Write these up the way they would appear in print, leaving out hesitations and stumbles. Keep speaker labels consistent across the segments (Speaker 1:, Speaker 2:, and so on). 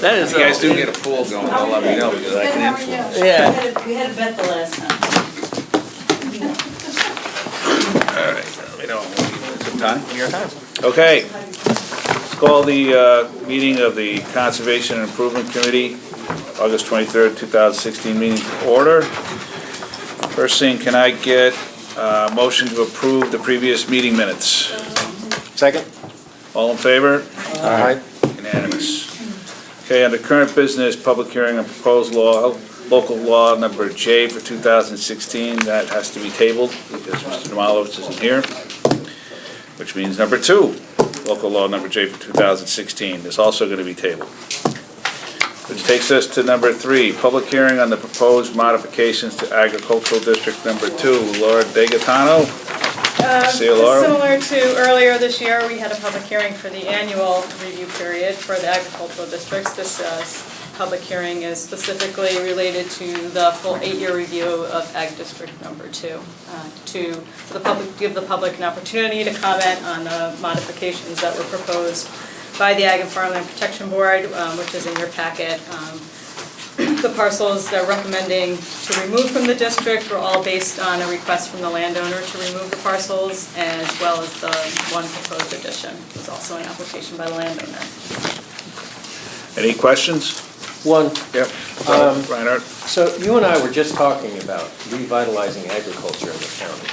Speaker 1: That is.
Speaker 2: If you guys do get a pool going, I'll let me know because I can influence.
Speaker 1: Yeah.
Speaker 3: We had a bet the last time.
Speaker 2: All right, we don't, some time?
Speaker 1: Your time.
Speaker 2: Okay. Let's call the meeting of the Conservation and Improvement Committee, August 23rd, 2016 meeting to order. First thing, can I get a motion to approve the previous meeting minutes?
Speaker 1: Second?
Speaker 2: All in favor?
Speaker 1: Aye.
Speaker 2: Unanimous. Okay, under current business, public hearing on proposed law, local law number J for 2016, that has to be tabled because Mr. Demalowitz isn't here, which means number 2, local law number J for 2016 is also going to be tabled. Which takes us to number 3, public hearing on the proposed modifications to agricultural district number 2. Laura DeGaetano? See you, Laura.
Speaker 4: Similar to earlier this year, we had a public hearing for the annual review period for the agricultural districts. This public hearing is specifically related to the full 8-year review of Ag District Number 2, for the public, give the public an opportunity to comment on the modifications that were proposed by the Ag and Farmland Protection Board, which is in your packet. The parcels they're recommending to remove from the district were all based on a request from the landowner to remove the parcels, as well as the one proposed addition was also an application by the landowner.
Speaker 2: Any questions?
Speaker 1: One.
Speaker 2: Yep. Reinhardt?
Speaker 1: So you and I were just talking about revitalizing agriculture in the county.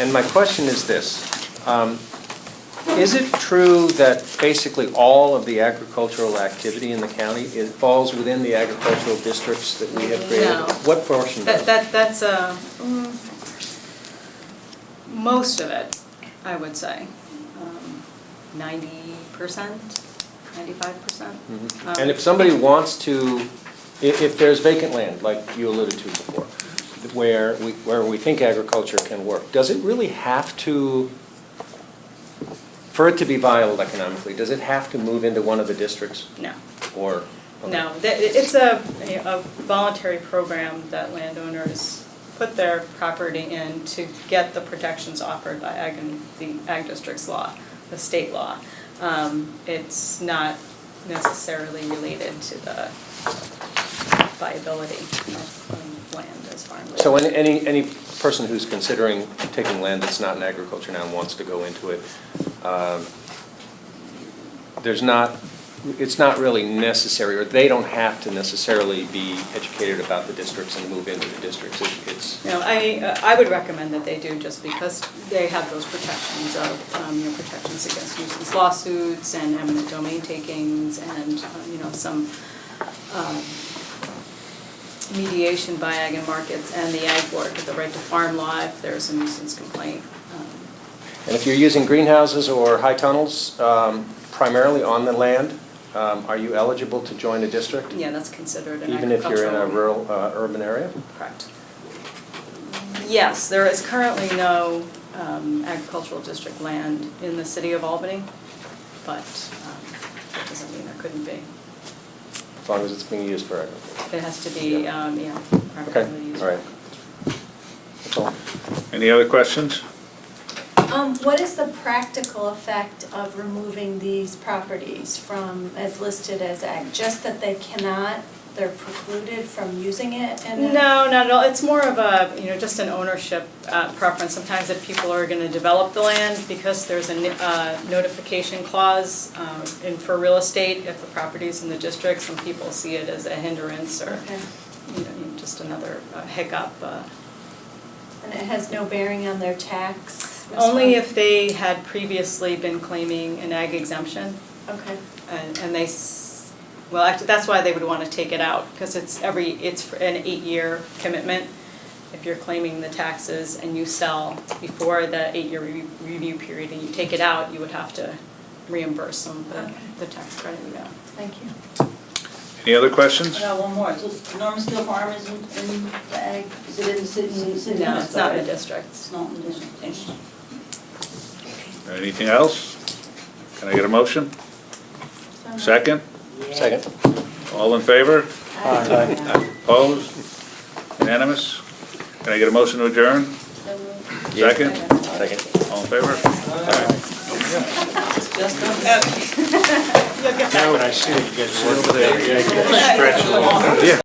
Speaker 1: And my question is this. Is it true that basically all of the agricultural activity in the county falls within the agricultural districts that we have created?
Speaker 4: No.
Speaker 1: What portion does?
Speaker 4: That's most of it, I would say. 90%, 95%.
Speaker 1: And if somebody wants to, if there's vacant land, like you alluded to before, where we think agriculture can work, does it really have to, for it to be viable economically, does it have to move into one of the districts?
Speaker 4: No.
Speaker 1: Or? Okay.
Speaker 4: No, it's a voluntary program that landowners put their property in to get the protections offered by the Ag Districts law, the state law. It's not necessarily related to the viability of land as farmland.
Speaker 1: So any person who's considering taking land that's not in agriculture now and wants to go into it, it's not really necessary, or they don't have to necessarily be educated about the districts and move into the districts.
Speaker 4: No, I would recommend that they do, just because they have those protections of protections against nuisance lawsuits and eminent domain takings, and some mediation by ag and markets and the ag board with the right to farm law if there's a nuisance complaint.
Speaker 1: And if you're using greenhouses or high tunnels primarily on the land, are you eligible to join a district?
Speaker 4: Yeah, that's considered an
Speaker 1: even if you're in a
Speaker 4: agricultural.
Speaker 1: rural, urban area?
Speaker 4: Correct. Yes, there is currently no agricultural district land in the city of Albany, but that doesn't mean there couldn't be.
Speaker 1: As long as it's being used for agriculture.
Speaker 4: It has to be,
Speaker 1: Okay,
Speaker 4: primarily used.
Speaker 1: all right. That's all.
Speaker 2: Any other questions?
Speaker 5: What is the practical effect of removing these properties from, as listed as ag? Just that they're precluded from using it?
Speaker 4: No, not at all. It's more of a, just an ownership preference. Sometimes if people are going to develop the land, because there's a notification clause for real estate, if the property's in the district, some people see it as a hindrance or, just another hiccup.
Speaker 5: And it has no bearing on their tax?
Speaker 4: Only if they had previously been claiming an ag exemption.
Speaker 5: Okay.
Speaker 4: And they, well, actually, that's why they would want to take it out, because it's an 8-year commitment. If you're claiming the taxes and you sell before the 8-year review period and you take it out, you would have to reimburse them the tax credit. Yeah.
Speaker 5: Thank you.
Speaker 2: Any other questions?
Speaker 3: I got one more. So Norman Steel Farm is in the ag, is it in the city?
Speaker 4: No, it's not in the district.
Speaker 3: It's not in the district. Interesting.
Speaker 2: Anything else? Can I get a motion? Second?
Speaker 1: Second.
Speaker 2: All in favor?
Speaker 1: Aye.
Speaker 2: Opposed? Unanimous? Can I get a motion to adjourn? Second?
Speaker 1: Second.
Speaker 2: All in favor? All right.
Speaker 3: Just
Speaker 6: Now when I see it, you guys work with it, you stretch it along.
Speaker 2: Yeah.